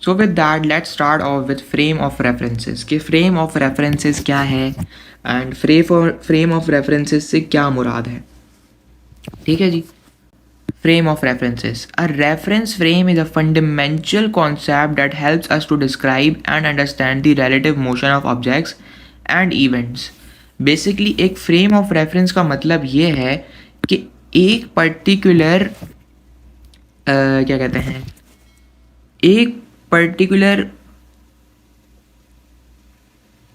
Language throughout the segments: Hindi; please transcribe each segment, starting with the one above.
So with that let's start of with frame of references कि फ्रेम ऑफ रेफरेंसेस क्या है एंड फ्रेम ऑफ रेफरेंसेस से क्या मुराद है. ठीक है जी. Frame of references. A reference frame is a fundamental concept that helps us to describe and understand the relative motion of objects and events. Basically एक frame of reference का मतलब ये है कि एक particular क्या कहते हैं, एक particular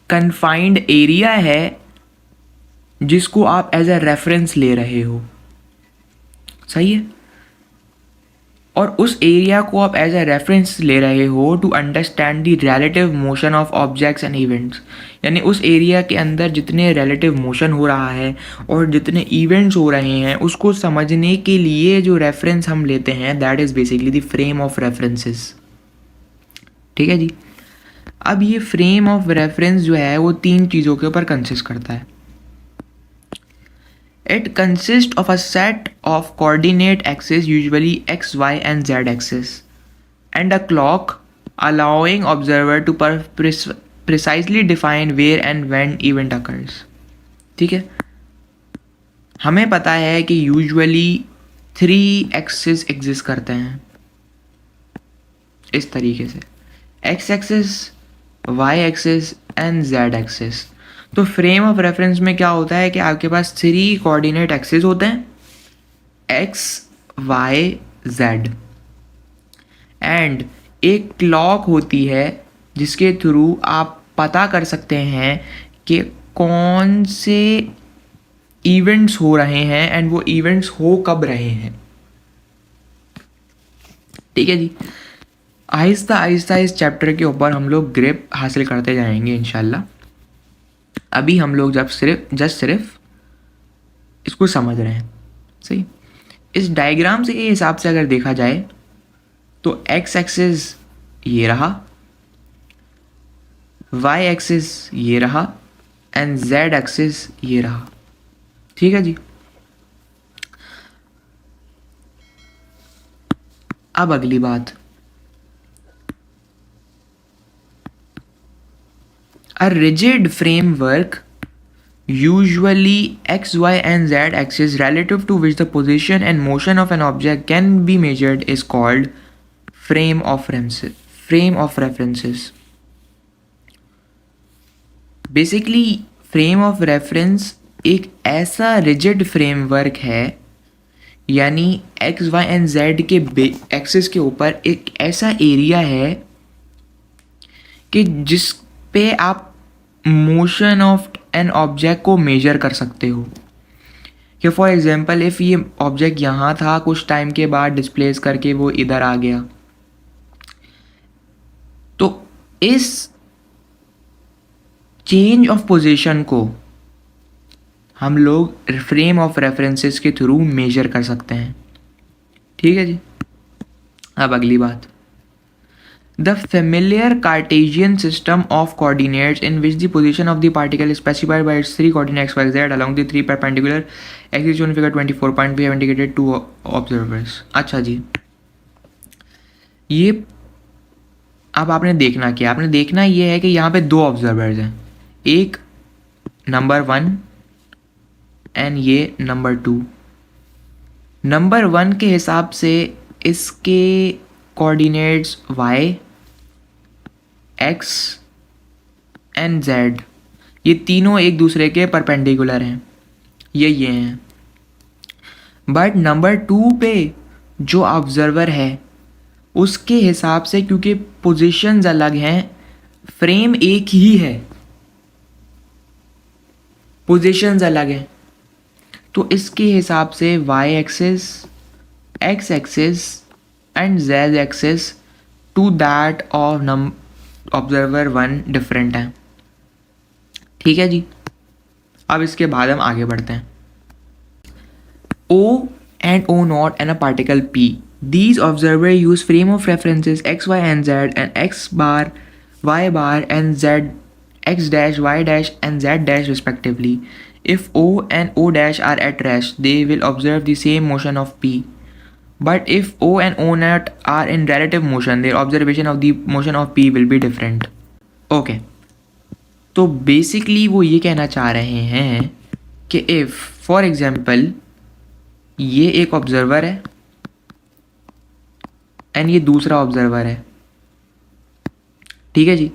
confined area है जिसको आप एज अ रेफरेंस ले रहे हो. सही है. और उस एरिया को आप एज अ रेफरेंस ले रहे हो to understand the relative motion of objects and events. यानी उस एरिया के अंदर जितने रिलेटिव मोशन हो रहा है और जितने इवेंट्स हो रहे हैं उसको समझने के लिए जो रेफरेंस हम लेते हैं that is basically the frame of references. ठीक है जी. अब ये फ्रेम ऑफ रेफरेंस जो है वो 3 चीज़ों के ऊपर कंसिस्ट करता है. It consists of a set of coordinate axes, usually x, y and z axis, and a clock allowing observer to precisely define where and when event occurs. ठीक है. हमें पता है कि usually 3 axes exist करते हैं इस तरीके से, x axis, y axis and z axis. तो फ्रेम ऑफ रेफरेंस में क्या होता है कि आपके पास 3 कोऑर्डिनेट एक्सिस होते हैं, x, y, z, एंड एक क्लॉक होती है जिसके थ्रू आप पता कर सकते हैं कि कौन से इवेंट्स हो रहे हैं एंड वो इवेंट्स हो कब रहे हैं. ठीक है जी. आहिस्ता आहिस्ता इस चैप्टर के ऊपर हम लोग ग्रिप हासिल करते जाएंगे इंशाल्लाह. अभी हम लोग सिर्फ इसको समझ रहे हैं. सही. इस डायग्राम से के हिसाब से अगर देखा जाए तो x एक्सिस ये रहा, y एक्सिस ये रहा एंड z एक्सिस ये रहा. ठीक है जी. अब अगली बात, a rigid framework usually x, y and z axis relative to which the position and motion of an object can be measured is called frame of references. Basically frame of reference एक ऐसा rigid framework है, यानी x, y and z के एक्सिस के ऊपर एक ऐसा एरिया है कि जिस पे आप मोशन ऑफ एन ऑब्जेक्ट को मेजर कर सकते हो. कि फॉर एग्जांपल इफ़ ये ऑब्जेक्ट यहाँ था, कुछ टाइम के बाद डिस्प्लेस करके वो इधर आ गया, तो इस चेंज ऑफ पोजीशन को हम लोग फ्रेम ऑफ रेफरेंसेस के थ्रू मेजर कर सकते हैं. ठीक है जी. अब अगली बात, the familiar Cartesian system of coordinates in which the position of the particle is specified by its 3 coordinates x, y, z along the 3 perpendicular axes shown in figure 24. We have indicated 2 observers. अच्छा जी. ये अब आपने देखना ये है कि यहाँ पे 2 ऑब्जर्वर्स हैं, एक नंबर 1 एंड ये नंबर 2. नंबर 1 के हिसाब से इसके coordinates y, x and z ये तीनों एक दूसरे के परपेंडिकुलर हैं, ये हैं. बट नंबर 2 पे जो ऑब्जर्वर है उसके हिसाब से, क्योंकि पोजीशंस अलग हैं, फ्रेम एक ही है, पोजीशंस अलग हैं, तो इसके हिसाब से y axis, x axis and z axis to that of observer 1 different है. ठीक है जी. अब इसके बाद हम आगे बढ़ते हैं. O and O naught and a particle P. These observers use frame of references x, y and z and x bar, y bar and z, x dash, y dash and z dash respectively. If O and O dash are at rest, they will observe the same motion of P. But if O and O naught are in relative motion, their observation of the motion of P will be different. Okay. तो बेसिकली वो ये कहना चाह रहे हैं कि इफ़ फॉर एग्जाम्पल ये एक ऑब्जर्वर है एंड ये दूसरा ऑब्जर्वर है, ठीक है जी,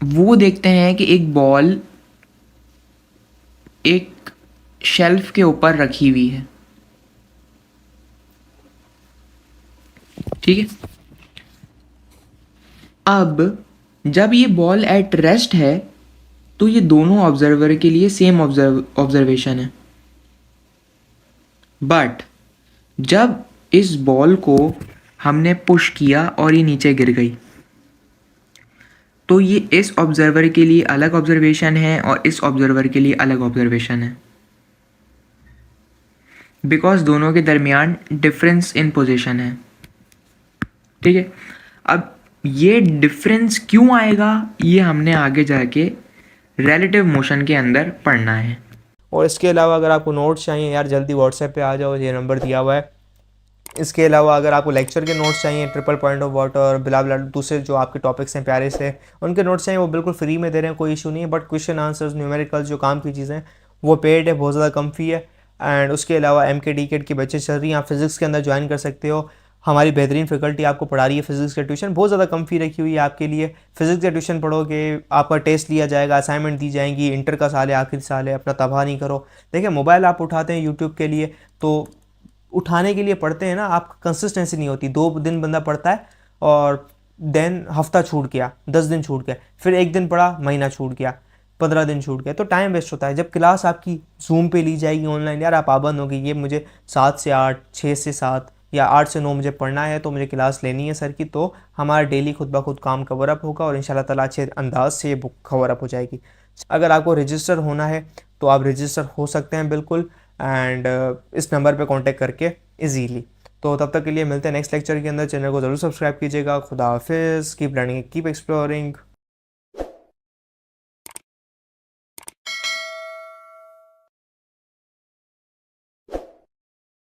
वो देखते हैं कि एक बॉल एक शेल्फ के ऊपर रखी हुई है, ठीक है। अब जब ये बॉल एट रेस्ट है तो ये दोनों ऑब्जर्वर के लिए सेम ऑब्जर्वेशन है, बट जब इस बॉल को हमने पुश किया और ये नीचे गिर गई तो ये इस ऑब्जर्वर के लिए अलग ऑब्जर्वेशन है और इस ऑब्जर्वर के लिए अलग ऑब्जर्वेशन है, बिकॉज दोनों के दरमियान डिफरेंस इन पोजीशन है, ठीक है। अब ये डिफरेंस क्यों आएगा ये हमने आगे जाके रिलेटिव मोशन के अंदर पढ़ना है। और इसके अलावा अगर आपको नोट्स चाहिए यार जल्दी व्हाट्सएप पे आ जाओ, ये नंबर दिया हुआ है। इसके अलावा अगर आपको लेक्चर के नोट्स चाहिए, ट्रिपल पॉइंट ऑफ वाटर, बिला बिला दूसरे जो आपके टॉपिक्स हैं प्यारे से, उनके नोट्स चाहिए, वो बिल्कुल फ्री में दे रहे हैं, कोई इशू नहीं है। बट क्वेश्चन आंसर्स, न्यूमेरिकल्स, जो काम की चीज़ें वो पेड है, बहुत ज़्यादा कम फी है। एंड उसके अलावा MK DKED की बैचेस चल रही हैं, आप फिजिक्स के अंदर ज्वाइन कर सकते हो। हमारी बेहतरीन फैकल्टी आपको पढ़ा रही है फिजिक्स का ट्यूशन, बहुत ज़्यादा कम फी रखी हुई है आपके लिए। फिजिक्स का ट्यूशन पढ़ोगे, आपका टेस्ट लिया जाएगा, असाइनमेंट दी जाएंगी, इंटर का साल है, आखिरी साल है, अपना तबाह नहीं करो। देखिए मोबाइल आप उठाते हैं यूट्यूब के लिए, तो उठाने के लिए पढ़ते हैं ना, आपका कंसिस्टेंसी नहीं होती। 2 दिन बंदा पढ़ता है और देन हफ्ता छूट गया, 10 दिन छूट गया, फिर 1 दिन पढ़ा, महीना छूट गया, 15 दिन छूट गया, तो टाइम वेस्ट होता है। जब क्लास आपकी जूम पे ली जाएगी ऑनलाइन, यार आप पाबंद होगी, ये मुझे 7 से 8, 6 से 7 या 8 से 9 मुझे पढ़ना है, तो मुझे क्लास लेनी है सर की, तो हमारा डेली खुद ब खुद काम कवर अप होगा और इंशाल्लाह ताला अच्छे अंदाज से ये बुक कवर अप हो जाएगी। अगर आपको रजिस्टर होना है तो आप रजिस्टर हो सकते हैं बिल्कुल, एंड इस नंबर पे कांटेक्ट करके इजीली। तो तब तक के लिए मिलते हैं नेक्स्ट लेक्चर के अंदर। चैनल को ज़रूर सब्सक्राइब कीजिएगा। खुदा हाफिज़, कीप लर्निंग, कीप एक्सप्लोरिंग।